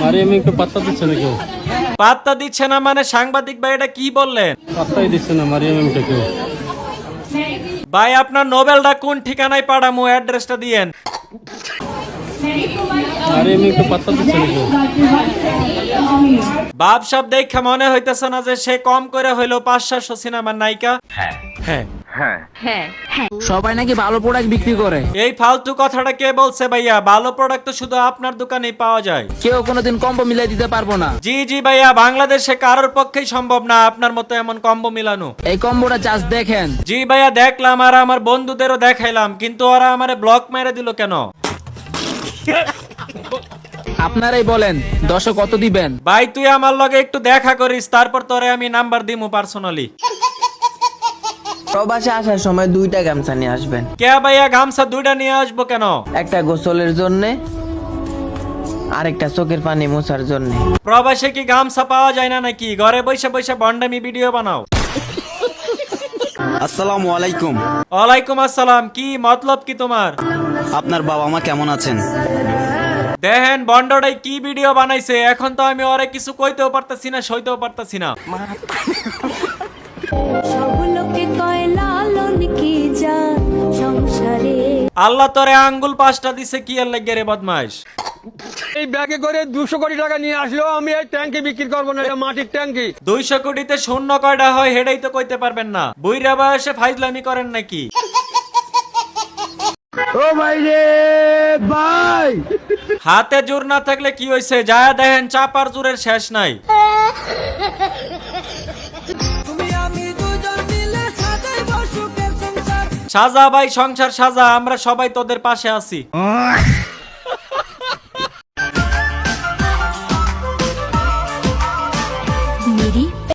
মারিয়াম একটু পাত্তা দিচ্ছে না কেউ। পাত্তা দিচ্ছে না মানে সাংবাদিক ভাই এটা কি বললেন? পাত্তাই দিচ্ছে না মারিয়াম কেউ। ভাই আপনার নোবেলটা কোন ঠিকানায় পাঠামু, অ্যাড্রেসটা দিয়েন। মারিয়াম একটু পাত্তা দিচ্ছে না কেউ। বাপ সব দেখে মনে হইতেছে না যে সে কম করে হইলো 500 সিনেমার নায়িকা? হ্যাঁ। সবাই নাকি ভালো প্রোডাক্ট বিক্রি করে। এই ফালতু কথাটা কে বলছে ভাইয়া? ভালো প্রোডাক্ট তো শুধু আপনার দোকানেই পাওয়া যায়। কেউ কোনোদিন কম্বো মিলাই দিতে পারবো না। জি জি ভাইয়া, বাংলাদেশে কারোর পক্ষেই সম্ভব না আপনার মতো এমন কম্বো মিলানো। এই কম্বোটা জাস্ট দেখেন। জি ভাইয়া দেখলাম, আর আমার বন্ধুদেরও দেখাইলাম, কিন্তু ওরা আমারে ব্লক মেরে দিল কেন? আপনারাই বলেন 10 কত দিবেন? ভাই তুই আমার লগে একটু দেখা করিস, তারপর তোরে আমি নাম্বার দিমু পার্সোনালি। প্রবাসে আসার সময় 2টা গামছা নিয়ে আসবেন। কে ভাইয়া গামছা 2টা নিয়ে আসবো কেন? একটা গোসলের জন্য আর একটা চোখের পানি মোছার জন্য। প্রবাসে কি গামছা পাওয়া যায় না নাকি? ঘরে বসে বসে বন্ডামি ভিডিও বানাও। আসসালামু আলাইকুম। ওয়ালাইকুম আসসালাম। কি মতলব কি তোমার? আপনার বাবা মা কেমন আছেন? দেখেন বন্ডটাই কি ভিডিও বানাইছে, এখন তো আমি ওরে কিছু কইতেও পারতাছি না, সইতেও পারতাছি না। আল্লাহ তোরে আঙ্গুল 5টা দিছে কি এর লাগে রে বদমাইশ? এই ব্যাগে করে 200 কোটি টাকা নিয়ে আসলো, আমি এই ট্যাঙ্কি বিক্রি করবো না, এটা মাটির ট্যাঙ্কি। 200 কোটিতে শূন্য কয়টা হয় হেডাই তো কইতে পারবেন না। বুইরা বয়সে ফাইজলামি করেন নাকি? ও ভাই রে ভাই, হাতে জোর না থাকলে কি হইছে? যায় দেখেন চাপার জোরের শেষ নাই। সাজা ভাই সংসার সাজা, আমরা সবাই তোদের পাশে আছি।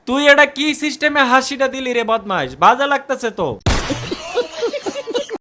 তুই এটা কি সিস্টেমে হাসিটা দিলি রে বদমাইশ? বাজে লাগতেছে তো।